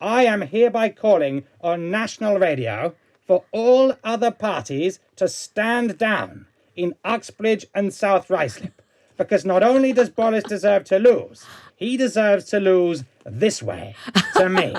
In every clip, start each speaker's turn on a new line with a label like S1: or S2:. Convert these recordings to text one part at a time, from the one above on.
S1: I am hereby calling on national radio for all other parties to stand down in Uxbridge and South Ruislip. Because not only does Boris deserve to lose, he deserves to lose this way, to me.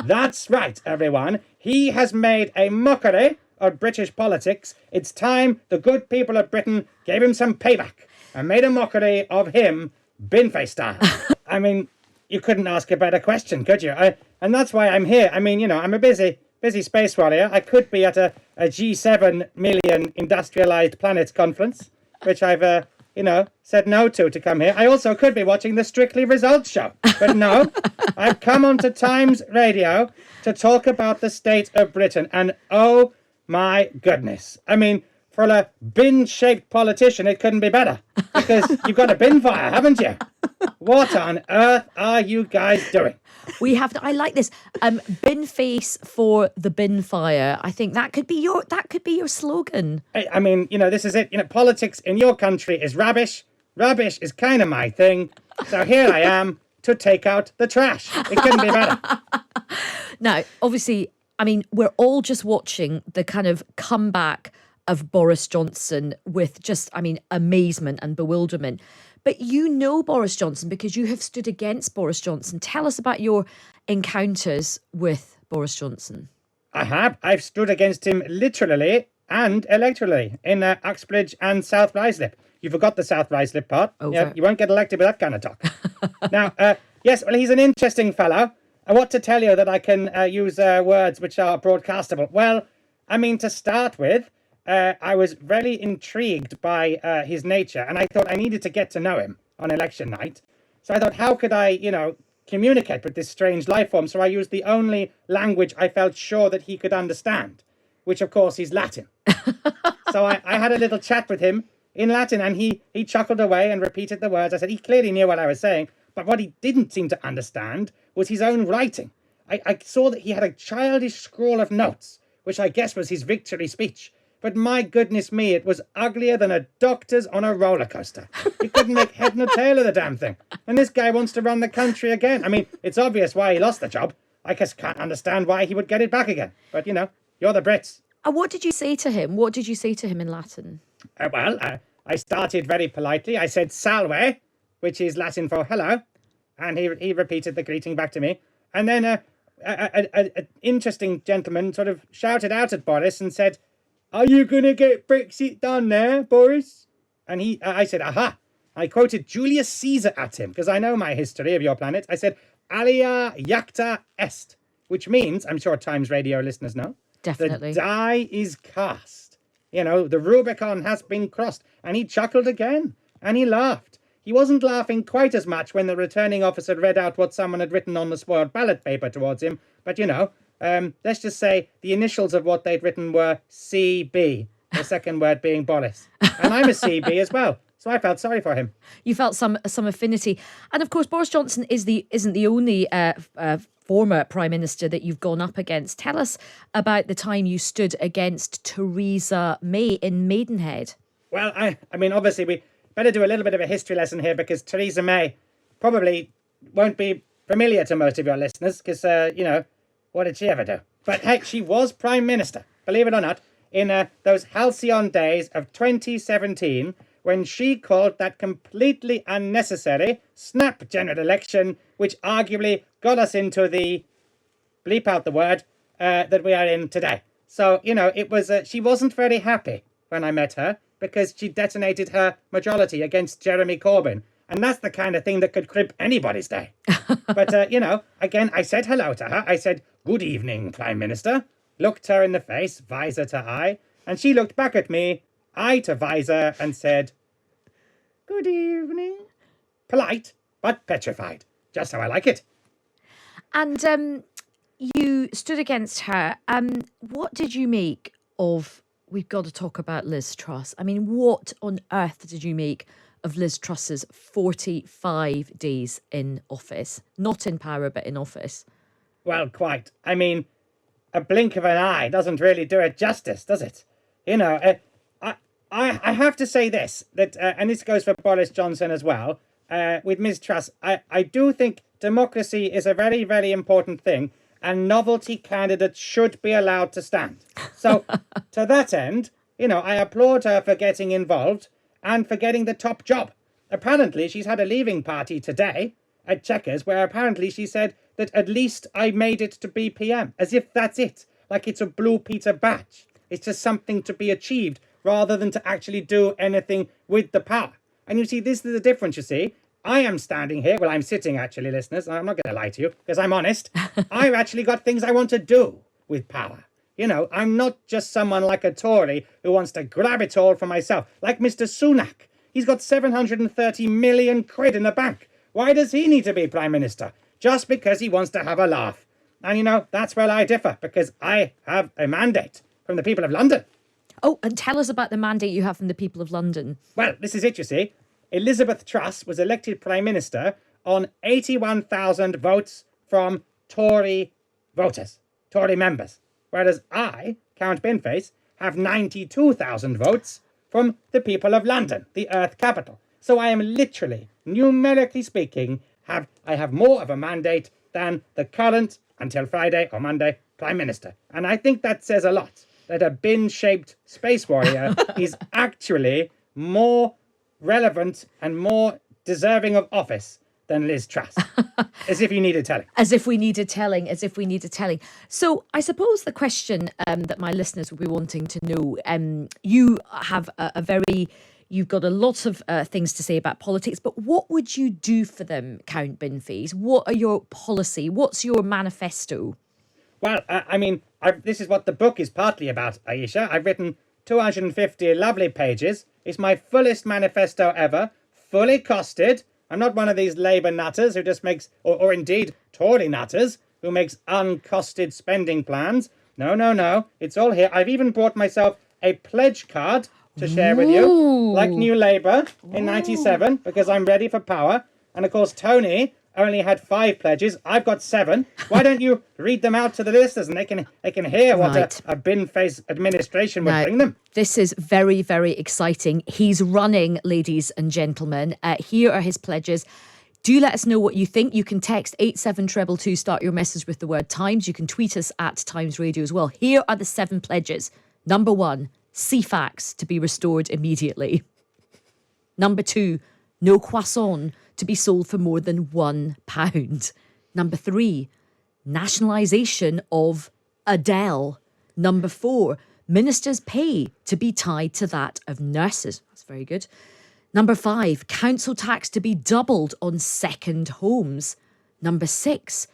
S1: That's right, everyone. He has made a mockery of British politics. It's time the good people of Britain gave him some payback and made a mockery of him, Binface style. I mean, you couldn't ask a better question, could you? And that's why I'm here. I mean, I'm a busy space warrior. I could be at a G7 million industrialized planets conference, which I've, said no to come here. I also could be watching the Strictly Results show. But no, I've come onto Times Radio to talk about the state of Britain. And oh my goodness. I mean, for a bin-shaped politician, it couldn't be better. Because you've got a binfire, haven't you? What on earth are you guys doing?
S2: I like this. Binface for the binfire. I think that could be your slogan.
S1: I mean, this is it. Politics in your country is rubbish. Rubbish is kind of my thing. So here I am to take out the trash. It couldn't be better.
S2: Now, obviously, I mean, we're all just watching the kind of comeback of Boris Johnson with just, amazement and bewilderment. But you know Boris Johnson because you have stood against Boris Johnson. Tell us about your encounters with Boris Johnson.
S1: I have. I've stood against him literally and electorally in Uxbridge and South Ruislip. You forgot the South Ruislip part. Yeah, you won't get elected with that kind of talk. Now, yes, well, he's an interesting fellow. What to tell you that I can use words which are broadcastable? Well, to start with, I was very intrigued by his nature, and I thought I needed to get to know him on election night. So I thought, how could I, communicate with this strange life form? So I used the only language I felt sure that he could understand, which, of course, is Latin. So I had a little chat with him in Latin, and he chuckled away and repeated the words. I said he clearly knew what I was saying, but what he didn't seem to understand was his own writing. I saw that he had a childish scrawl of notes, which I guess was his victory speech. But my goodness me, it was uglier than a doctor's on a roller coaster. You couldn't make head nor tail of the damn thing. And this guy wants to run the country again. It's obvious why he lost the job. I just can't understand why he would get it back again. But, you're the Brits.
S2: What did you say to him? What did you say to him in Latin?
S1: I started very politely. I said salve, which is Latin for hello. And he repeated the greeting back to me. And then an interesting gentleman sort of shouted out at Boris and said, "Are you going to get Brexit done there, Boris?" And I said, aha. I quoted Julius Caesar at him, because I know my history of your planet. I said, alia jacta est, which means, I'm sure Times Radio listeners know,
S2: Definitely.
S1: the die is cast. The Rubicon has been crossed. And he chuckled again, and he laughed. He wasn't laughing quite as much when the returning officer read out what someone had written on the spoiled ballot paper towards him, but let's just say the initials of what they'd written were CB, the second word being Boris. And I'm a CB as well, so I felt sorry for him.
S2: You felt some affinity. And of course, Boris Johnson isn't the only former Prime Minister that you've gone up against. Tell us about the time you stood against Theresa May in Maidenhead.
S1: Well, obviously we better do a little bit of a history lesson here, because Theresa May probably won't be familiar to most of your listeners, because, what did she ever do? But hey, she was Prime Minister, believe it or not, in those halcyon days of 2017, when she called that completely unnecessary snap general election, which arguably got us into the, bleep out the word, that we are in today. So, it was, she wasn't very happy when I met her, because she detonated her majority against Jeremy Corbyn. And that's the kind of thing that could crimp anybody's day. But, again, I said hello to her. I said, "Good evening, Prime Minister." Looked her in the face, visor to eye. And she looked back at me, eye to visor, and said, "Good evening." Polite, but petrified. Just how I like it.
S2: And you stood against her. What did you make of, we've got to talk about Liz Truss. What on earth did you make of Liz Truss's 45 days in office? Not in power, but in office.
S1: Well, quite. A blink of an eye doesn't really do it justice, does it? I have to say this, that, and this goes for Boris Johnson as well, with Ms. Truss, I do think democracy is a very, very important thing. and novelty candidates should be allowed to stand. So, to that end, I applaud her for getting involved and for getting the top job. Apparently, she's had a leaving party today at Chequers where apparently she said that at least I made it to be PM, as if that's it, like it's a Blue Peter badge. It's just something to be achieved rather than to actually do anything with the power. And you see, this is the difference, you see. I am standing here, well, I'm sitting actually, listeners, I'm not going to lie to you, because I'm honest. I've actually got things I want to do with power. I'm not just someone like a Tory who wants to grab it all for myself, like Mr. Sunak. He's got 730 million quid in the bank. Why does he need to be Prime Minister? Just because he wants to have a laugh. And that's where I differ, because I have a mandate from the people of London.
S2: Oh, and tell us about the mandate you have from the people of London.
S1: Well, this is it, you see. Elizabeth Truss was elected Prime Minister on 81,000 votes from Tory voters, Tory members. Whereas I, Count Binface, have 92,000 votes from the people of London, the Earth capital. So I am literally, numerically speaking, I have more of a mandate than the current, until Friday or Monday, Prime Minister. And I think that says a lot, that a bin-shaped space warrior is actually more relevant and more deserving of office than Liz Truss. As if you needed telling.
S2: As if we needed telling. So I suppose the question that my listeners will be wanting to know, you have you've got a lot of things to say about politics, but what would you do for them, Count Binface? What are your policy? What's your manifesto?
S1: Well, this is what the book is partly about, Aisha. I've written 250 lovely pages. It's my fullest manifesto ever, fully costed. I'm not one of these Labour nutters who just makes, or indeed Tory nutters, who makes uncosted spending plans. No. It's all here. I've even bought myself a pledge card to share with you, like New Labour in 97, because I'm ready for power. And of course, Tony only had 5 pledges. I've got 7. Why don't you read them out to the listeners and they can hear what a bin-face administration would bring them?
S2: This is very, very exciting. He's running, ladies and gentlemen. Here are his pledges. Do let us know what you think. You can text 87222, start your message with the word Times. You can tweet us at Times Radio as well. Here are the 7 pledges. Number 1, CFAX to be restored immediately. Number 2, no croissant to be sold for more than £1. Number 3, nationalisation of Adele. Number 4, ministers' pay to be tied to that of nurses. That's very good. Number 5, council tax to be doubled on second homes. Number 6,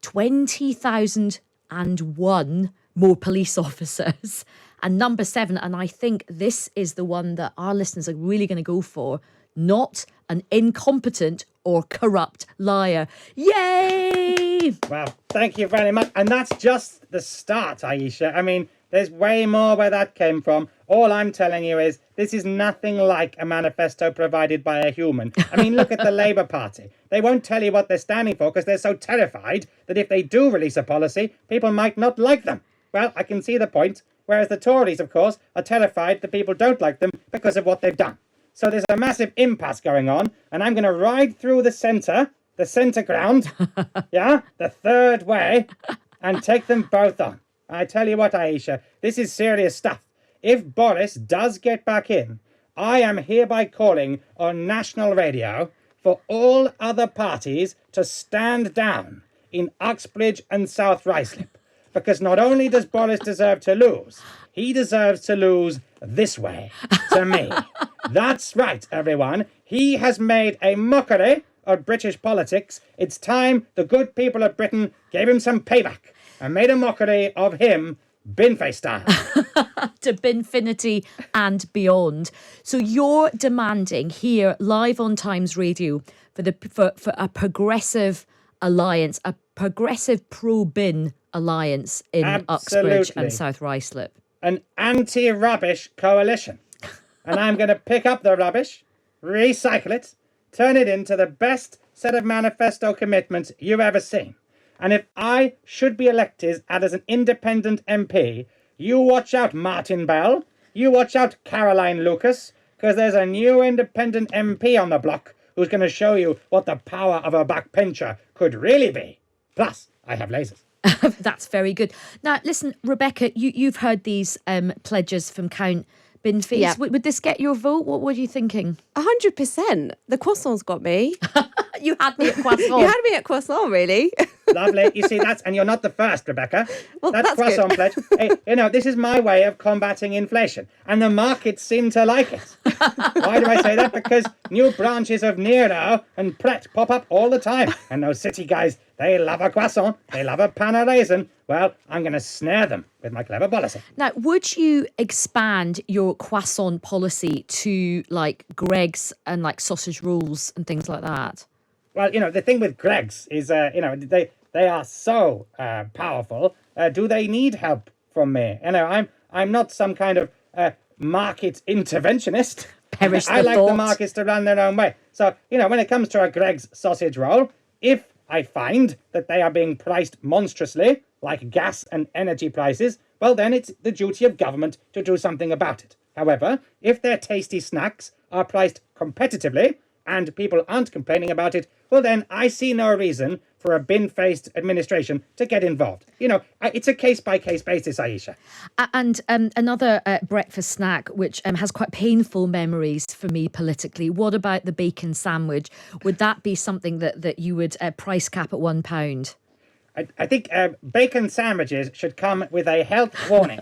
S2: 20,001 more police officers. And number 7, and I think this is the one that our listeners are really going to go for, not an incompetent or corrupt liar. Yay!
S1: Well, thank you very much. And that's just the start, Aisha. There's way more where that came from. All I'm telling you is this is nothing like a manifesto provided by a human. Look at the Labour Party. They won't tell you what they're standing for because they're so terrified that if they do release a policy, people might not like them. Well, I can see the point. Whereas the Tories, of course, are terrified that people don't like them because of what they've done. So there's a massive impasse going on, and I'm going to ride through the centre ground, the third way, and take them both on. I tell you what, Aisha, this is serious stuff. If Boris does get back in, I am hereby calling on national radio for all other parties to stand down in Uxbridge and South Ruislip. Because not only does Boris deserve to lose, he deserves to lose this way, to me. That's right, everyone. He has made a mockery of British politics. It's time the good people of Britain gave him some payback and made a mockery of him, Binface style.
S2: To Binfinity and beyond. So you're demanding here, live on Times Radio, for a progressive alliance, a progressive pro-bin alliance in Uxbridge and South Ruislip.
S1: An anti-rubbish coalition. And I'm going to pick up the rubbish, recycle it, turn it into the best set of manifesto commitments you've ever seen. And if I should be elected as an independent MP, you watch out, Martin Bell. You watch out, Caroline Lucas, because there's a new independent MP on the block who's going to show you what the power of a backbencher could really be. Plus, I have lasers.
S2: That's very good. Now, listen, Rebecca, you've heard these pledges from Count Binface.
S3: Yeah.
S2: Would this get your vote? What were you thinking?
S3: 100%. The croissants got me.
S2: You had me at croissant.
S3: You had me at croissant, really.
S1: Lovely. You see, and you're not the first, Rebecca.
S3: Well,
S1: that
S3: that's
S1: croissant
S3: good.
S1: pledge. Hey, this is my way of combating inflation, and the markets seem to like it. Why do I say that? Because new branches of Nero and Pret pop up all the time, and those city guys, they love a croissant, they love a pan of raisin. Well, I'm going to snare them with my clever policy.
S2: Now, would you expand your croissant policy to like Greggs and like sausage rolls and things like that?
S1: Well, the thing with Greggs is, they are so powerful. Do they need help from me? I'm not some kind of market interventionist.
S2: Perish the
S1: I like
S2: thought.
S1: the markets to run their own way. So, when it comes to a Greggs sausage roll, if I find that they are being priced monstrously, like gas and energy prices, well, then it's the duty of government to do something about it. However, if their tasty snacks are priced competitively and people aren't complaining about it, well, then I see no reason for a bin-faced administration to get involved. It's a case-by-case basis, Aisha.
S2: And another breakfast snack, which has quite painful memories for me politically. What about the bacon sandwich? Would that be something that you would price cap at £1?
S1: I think bacon sandwiches should come with a health warning.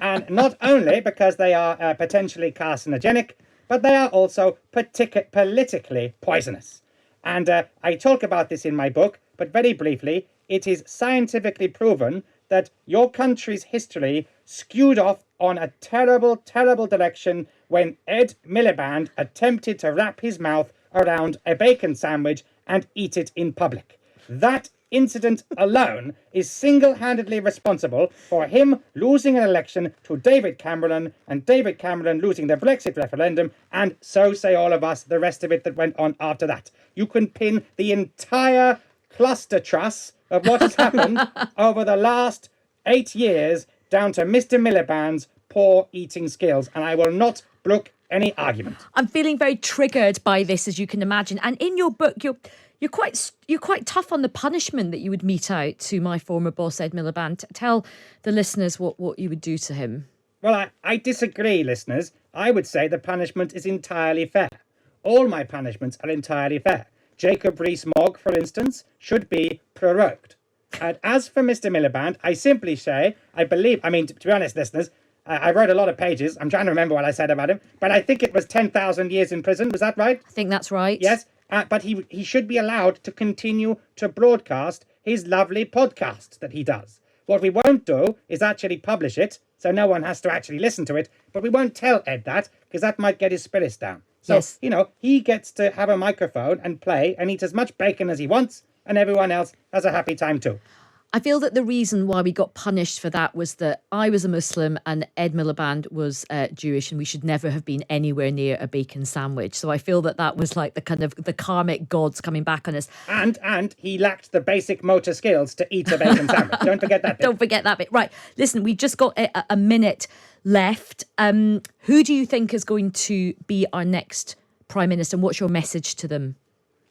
S1: And not only because they are potentially carcinogenic, but they are also politically poisonous. And I talk about this in my book, but very briefly, it is scientifically proven that your country's history skewed off on a terrible, terrible direction when Ed Miliband attempted to wrap his mouth around a bacon sandwich and eat it in public. That incident alone is single-handedly responsible for him losing an election to David Cameron and David Cameron losing the Brexit referendum, and so say all of us, the rest of it that went on after that. You can pin the entire cluster truss of what has happened over the last 8 years down to Mr. Miliband's poor eating skills, and I will not brook any argument.
S2: I'm feeling very triggered by this, as you can imagine. And in your book, you're quite tough on the punishment that you would mete out to my former boss, Ed Miliband. Tell the listeners what you would do to him.
S1: Well, I disagree, listeners. I would say the punishment is entirely fair. All my punishments are entirely fair. Jacob Rees-Mogg, for instance, should be prorogued. And as for Mr. Miliband, I simply say, to be honest, listeners, I wrote a lot of pages. I'm trying to remember what I said about him, but I think it was 10,000 years in prison. Was that right?
S2: I think that's right.
S1: Yes. But he should be allowed to continue to broadcast his lovely podcast that he does. What we won't do is actually publish it, so no one has to actually listen to it. But we won't tell Ed that, because that might get his spirits down. So,
S2: yes.
S1: He gets to have a microphone and play and eat as much bacon as he wants, and everyone else has a happy time too.
S2: I feel that the reason why we got punished for that was that I was a Muslim and Ed Miliband was Jewish, and we should never have been anywhere near a bacon sandwich. So I feel that was like the kind of the karmic gods coming back on us.
S1: And he lacked the basic motor skills to eat a bacon sandwich. Don't forget that bit.
S2: Don't forget that bit. Right. Listen, we've just got a minute left. Who do you think is going to be our next Prime Minister, and what's your message to them?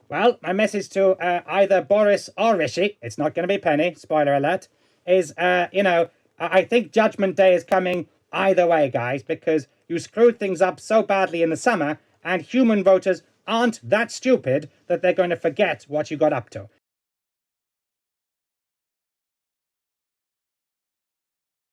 S1: Well, my message to either Boris or Rishi, it's not going to be Penny, spoiler alert, is, I think Judgment Day is coming either way, guys, because you screwed things up so badly in the summer, and human voters aren't that stupid that they're going to forget what you got up to.